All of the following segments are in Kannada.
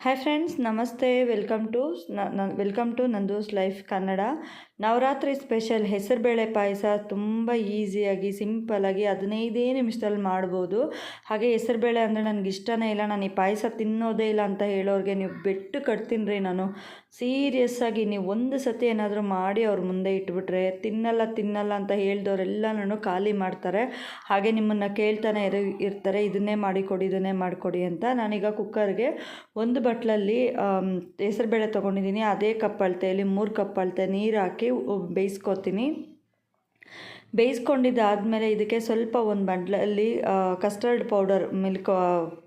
ಹಾಯ್ ಫ್ರೆಂಡ್ಸ್, ನಮಸ್ತೆ. Welcome to Nandu's life Kannada. Navratri special ಹೆಸರುಬೇಳೆ ಪಾಯಸ ತುಂಬ ಈಸಿಯಾಗಿ ಸಿಂಪಲಾಗಿ 15 ನಿಮಿಷದಲ್ಲಿ ಮಾಡ್ಬೋದು. ಹಾಗೆ ಹೆಸರುಬೇಳೆ ಅಂದರೆ ನನಗೆ ಇಷ್ಟನೇ ಇಲ್ಲ, ನಾನು ಈ ಪಾಯಸ ತಿನ್ನೋದೇ ಇಲ್ಲ ಅಂತ ಹೇಳೋರಿಗೆ ನೀವು ಬೆಟ್ಟು ಕಟ್ತೀನಿ ರೀ. ನಾನು ಸೀರಿಯಸ್ಸಾಗಿ ನೀವು ಒಂದು ಸತಿ ಏನಾದರೂ ಮಾಡಿ ಅವ್ರ ಮುಂದೆ ಇಟ್ಬಿಟ್ರೆ ತಿನ್ನಲ್ಲ ಅಂತ ಹೇಳಿದವರೆಲ್ಲನೂ ಖಾಲಿ ಮಾಡ್ತಾರೆ. ಹಾಗೆ ನಿಮ್ಮನ್ನು ಕೇಳ್ತಾನೆ ಇರ್ತಾರೆ, ಇದನ್ನೇ ಮಾಡಿಕೊಡಿ ಅಂತ. ನಾನೀಗ ಕುಕ್ಕರ್ಗೆ ಒಂದು ಬಟ್ಲಲ್ಲಿ ಹೆಸರುಬೇಳೆ ತೊಗೊಂಡಿದ್ದೀನಿ. ಅದೇ ಕಪ್ ಅಳತೆಯಲ್ಲಿ 3 ಕಪ್ ಅಳತೆ ನೀರು ಹಾಕಿ ಬೇಯಿಸ್ಕೊತೀನಿ. ಬೇಯಿಸ್ಕೊಂಡಿದ್ದಾದಮೇಲೆ ಇದಕ್ಕೆ ಸ್ವಲ್ಪ ಒಂದು ಬಟ್ಲಲ್ಲಿ ಕಸ್ಟರ್ಡ್ ಮಿಲ್ಕ್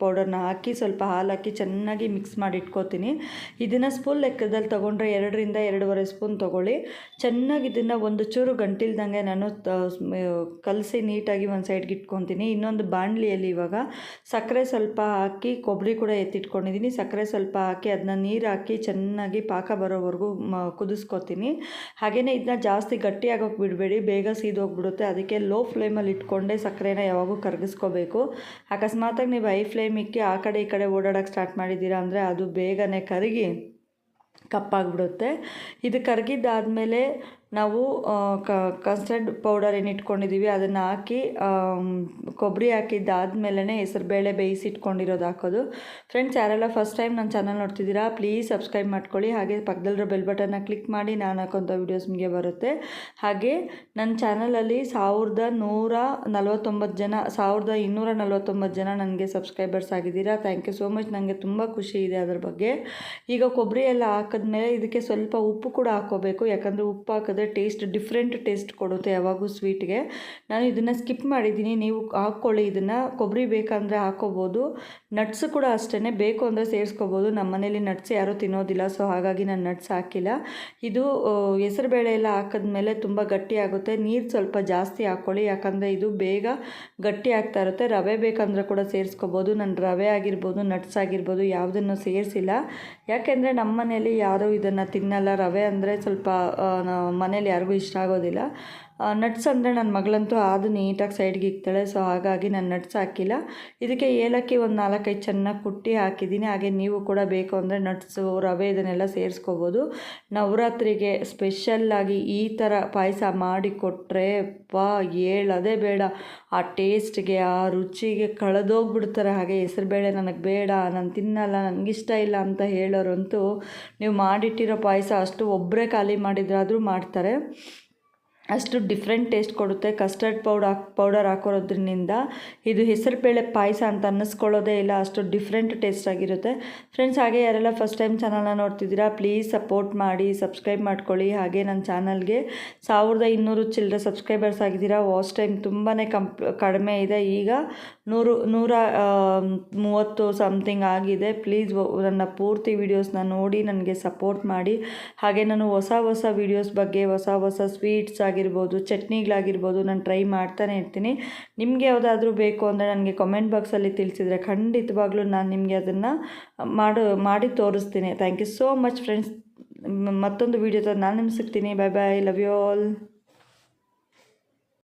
ಪೌಡರ್ನ ಹಾಕಿ ಸ್ವಲ್ಪ ಹಾಲು ಹಾಕಿ ಚೆನ್ನಾಗಿ ಮಿಕ್ಸ್ ಮಾಡಿ ಇಟ್ಕೋತೀನಿ. ಇದನ್ನು ಸ್ಪೂನ್ ಲೆಕ್ಕದಲ್ಲಿ ತೊಗೊಂಡ್ರೆ 2ರಿಂದ 2.5 ಸ್ಪೂನ್ ತೊಗೊಳ್ಳಿ. ಚೆನ್ನಾಗಿ ಇದನ್ನು ಒಂದು ಚೂರು ಗಂಟಿಲ್ದಂಗೆ ನಾನು ಕಲಸಿ ನೀಟಾಗಿ ಒಂದು ಸೈಡ್ಗೆ ಇಟ್ಕೊತೀನಿ. ಇನ್ನೊಂದು ಬಾಣಲಿಯಲ್ಲಿ ಇವಾಗ ಸಕ್ಕರೆ ಸ್ವಲ್ಪ ಹಾಕಿ, ಕೊಬ್ಬರಿ ಕೂಡ ಎತ್ತಿಟ್ಕೊಂಡಿದ್ದೀನಿ. ಸಕ್ಕರೆ ಸ್ವಲ್ಪ ಹಾಕಿ ಅದನ್ನ ನೀರು ಹಾಕಿ ಚೆನ್ನಾಗಿ ಪಾಕ ಬರೋವರೆಗೂ ಕುದಿಸ್ಕೊತೀನಿ. ಹಾಗೆಯೇ ಇದನ್ನ ಜಾಸ್ತಿ ಗಟ್ಟಿಯಾಗೋಕೆ ಬಿಡಬೇಡಿ, ಬೇಗ ಸೀದೋಗ್ಬಿಡುತ್ತೆ. ಅದಕ್ಕೆ ಲೋ ಫ್ಲೇಮಲ್ಲಿ ಇಟ್ಕೊಂಡೆ ಸಕ್ಕರೆನ ಯಾವಾಗೂ ಕರಗಿಸ್ಕೋಬೇಕು. ಅಕಸ್ಮಾತಾಗಿ ನೀವು ಹೈ ಫ್ಲೇಮ್ ಇಕ್ಕಿ ಆ ಕಡೆ ಈ ಕಡೆ ಓಡಾಡೋಕ್ಕೆ ಸ್ಟಾರ್ಟ್ ಮಾಡಿದ್ದೀರಾ ಅಂದರೆ ಅದು ಬೇಗನೆ ಕರಗಿ ಕಪ್ಪಾಗಿಬಿಡುತ್ತೆ. ಇದು ಕರಗಿದ್ದಾದಮೇಲೆ ನಾವು ಕಸ್ಟರ್ಡ್ ಪೌಡರ್ ಏನು ಇಟ್ಕೊಂಡಿದ್ದೀವಿ ಅದನ್ನು ಹಾಕಿ ಕೊಬ್ಬರಿ ಹಾಕಿದ್ದಾದಮೇಲೆ ಹೆಸರುಬೇಳೆ ಬೇಯಿಸಿಟ್ಕೊಂಡಿರೋದು ಹಾಕೋದು. ಫ್ರೆಂಡ್ಸ್, ಯಾರೆಲ್ಲ ಫಸ್ಟ್ ಟೈಮ್ ನನ್ನ ಚಾನಲ್ ನೋಡ್ತಿದ್ದೀರಾ ಪ್ಲೀಸ್ ಸಬ್ಸ್ಕ್ರೈಬ್ ಮಾಡ್ಕೊಳ್ಳಿ. ಹಾಗೆ ಪಕ್ಕದಲ್ಲಿರೋ ಬೆಲ್ ಬಟನ್ನ ಕ್ಲಿಕ್ ಮಾಡಿ, ನಾನು ಹಾಕೋಂಥ ವೀಡಿಯೋಸ್ ನಿಮಗೆ ಬರುತ್ತೆ. ಹಾಗೆ ನನ್ನ ಚಾನಲಲ್ಲಿ 1249 ಜನ ನನಗೆ ಸಬ್ಸ್ಕ್ರೈಬರ್ಸ್ ಆಗಿದ್ದೀರಾ. Thank you so much. ನನಗೆ ತುಂಬ ಖುಷಿ ಇದೆ ಅದರ ಬಗ್ಗೆ. ಈಗ ಕೊಬ್ಬರಿ ಎಲ್ಲ ಹಾಕಿದ್ಮೇಲೆ ಇದಕ್ಕೆ ಸ್ವಲ್ಪ ಉಪ್ಪು ಕೂಡ ಹಾಕ್ಕೋಬೇಕು. ಯಾಕಂದರೆ ಉಪ್ಪು ಹಾಕಿದ್ರೆ ಡಿಫ್ರೆಂಟ್ ಟೇಸ್ಟ್ ಕೊಡುತ್ತೆ ಯಾವಾಗೂ ಸ್ವೀಟ್ಗೆ. ನಾನು ಇದನ್ನು ಸ್ಕಿಪ್ ಮಾಡಿದ್ದೀನಿ, ನೀವು ಹಾಕ್ಕೊಳ್ಳಿ. ಇದನ್ನು ಕೊಬ್ಬರಿ ಬೇಕಂದರೆ ಹಾಕ್ಕೋಬೋದು, ನಟ್ಸ್ ಕೂಡ ಅಷ್ಟೇ, ಬೇಕು ಅಂದರೆ ಸೇರಿಸ್ಕೋಬೋದು. ನಮ್ಮ ಮನೇಲಿ ನಟ್ಸ್ ಯಾರೂ ತಿನ್ನೋದಿಲ್ಲ, ಸೊ ಹಾಗಾಗಿ ನಾನು ನಟ್ಸ್ ಹಾಕಿಲ್ಲ. ಇದು ಹೆಸರುಬೇಳೆ ಎಲ್ಲ ಹಾಕಿದ್ಮೇಲೆ ತುಂಬ ಗಟ್ಟಿ ಆಗುತ್ತೆ. ನೀರು ಸ್ವಲ್ಪ ಜಾಸ್ತಿ ಹಾಕ್ಕೊಳ್ಳಿ, ಯಾಕಂದರೆ ಇದು ಬೇಗ ಗಟ್ಟಿ ಆಗ್ತಾ ಇರುತ್ತೆ. ರವೆ ಬೇಕಂದರೆ ಕೂಡ ಸೇರಿಸ್ಕೋಬೋದು. ನಾನು ರವೆ ಆಗಿರ್ಬೋದು, ನಟ್ಸ್ ಆಗಿರ್ಬೋದು ಯಾವುದನ್ನು ಸೇರಿಸಿಲ್ಲ. ಯಾಕೆಂದರೆ ನಮ್ಮ ಮನೇಲಿ ಯಾರೂ ಇದನ್ನು ತಿನ್ನಲ್ಲ. ರವೆ ಅಂದರೆ ಸ್ವಲ್ಪ ಮನೇಲಿ ಯಾರಿಗೂ ಇಷ್ಟ ಆಗೋದಿಲ್ಲ. ನಟ್ಸ್ ಅಂದರೆ ನನ್ನ ಮಗಳಂತೂ ಅದು ನೀಟಾಗಿ ಸೈಡ್ಗೆ ಇಕ್ತಾಳೆ, ಸೊ ಹಾಗಾಗಿ ನಾನು ನಟ್ಸ್ ಹಾಕಿಲ್ಲ. ಇದಕ್ಕೆ ಏಲಕ್ಕಿ ಒಂದು 4-5 ಚೆನ್ನಾಗಿ ಕುಟ್ಟಿ ಹಾಕಿದ್ದೀನಿ. ಹಾಗೆ ನೀವು ಕೂಡ ಬೇಕು ಅಂದರೆ ನಟ್ಸು, ರವೆ ಇದನ್ನೆಲ್ಲ ಸೇರಿಸ್ಕೋಬೋದು. ನವರಾತ್ರಿಗೆ ಸ್ಪೆಷಲ್ಲಾಗಿ ಈ ಥರ ಪಾಯಸ ಮಾಡಿ ಕೊಟ್ಟರೆ ಹೇಳೋದೇ ಬೇಡ. ಆ ಟೇಸ್ಟ್ಗೆ, ಆ ರುಚಿಗೆ ಕಳೆದೋಗ್ಬಿಡ್ತಾರೆ. ಹಾಗೆ ಹೆಸರುಬೇಳೆ ನನಗೆ ಬೇಡ, ನಾನು ತಿನ್ನಲ್ಲ, ನನಗಿಷ್ಟ ಇಲ್ಲ ಅಂತ ಹೇಳೋರಂತೂ ನೀವು ಮಾಡಿಟ್ಟಿರೋ ಪಾಯಸ ಅಷ್ಟು ಒಬ್ಬರೇ ಖಾಲಿ ಮಾಡಿದ್ರಾದರೂ ಮಾಡ್ತಾರೆ. ಅಷ್ಟು ಡಿಫ್ರೆಂಟ್ ಟೇಸ್ಟ್ ಕೊಡುತ್ತೆ. ಕಸ್ಟರ್ಡ್ ಪೌಡರ್ ಹಾಕೋದ್ರಿಂದ ಇದು ಹೆಸರುಬೇಳೆ ಪಾಯಸ ಅಂತ ಅನ್ನಿಸ್ಕೊಳ್ಳೋದೇ ಇಲ್ಲ, ಅಷ್ಟು ಡಿಫ್ರೆಂಟ್ ಟೇಸ್ಟ್ ಆಗಿರುತ್ತೆ. ಫ್ರೆಂಡ್ಸ್, ಹಾಗೆ ಯಾರೆಲ್ಲ ಫಸ್ಟ್ ಟೈಮ್ ಚಾನಲ್ನ ನೋಡ್ತಿದ್ದೀರಾ ಪ್ಲೀಸ್ ಸಪೋರ್ಟ್ ಮಾಡಿ, ಸಬ್ಸ್ಕ್ರೈಬ್ ಮಾಡ್ಕೊಳ್ಳಿ. ಹಾಗೆ ನನ್ನ ಚಾನಲ್ಗೆ 1200 ಚಿಲ್ಲರೆ ಸಬ್ಸ್ಕ್ರೈಬರ್ಸ್ ಆಗಿದ್ದೀರಾ. ವಾಚ್ ಟೈಮ್ ತುಂಬಾ ಕಡಿಮೆ ಇದೆ, ಈಗ 130 ಸಮಥಿಂಗ್ ಆಗಿದೆ. ಪ್ಲೀಸ್ ನನ್ನ ಪೂರ್ತಿ ವೀಡಿಯೋಸ್ನ ನೋಡಿ ನನಗೆ ಸಪೋರ್ಟ್ ಮಾಡಿ. ಹಾಗೆ ನಾನು ಹೊಸ ವೀಡಿಯೋಸ್ ಬಗ್ಗೆ, ಹೊಸ ಸ್ವೀಟ್ಸ್ ಆಗಿರ್ಬೋದು, ಚಟ್ನಿಗಳಾಗಿರ್ಬೋದು ನಾನು ಟ್ರೈ ಮಾಡ್ತಾನೆ ಇರ್ತೀನಿ. ನಿಮಗೆ ಯಾವುದಾದ್ರೂ ಬೇಕು ಅಂದರೆ ನನಗೆ ಕಮೆಂಟ್ ಬಾಕ್ಸಲ್ಲಿ ತಿಳಿಸಿದರೆ ಖಂಡಿತವಾಗ್ಲೂ ನಾನು ನಿಮಗೆ ಅದನ್ನು ಮಾಡಿ ತೋರಿಸ್ತೀನಿ. Thank you so much friends. ಮತ್ತೊಂದು ವೀಡಿಯೋದ ನಾನು ನಿಮ್ಗೆ ಸಿಗ್ತೀನಿ. Bye bye, love you all.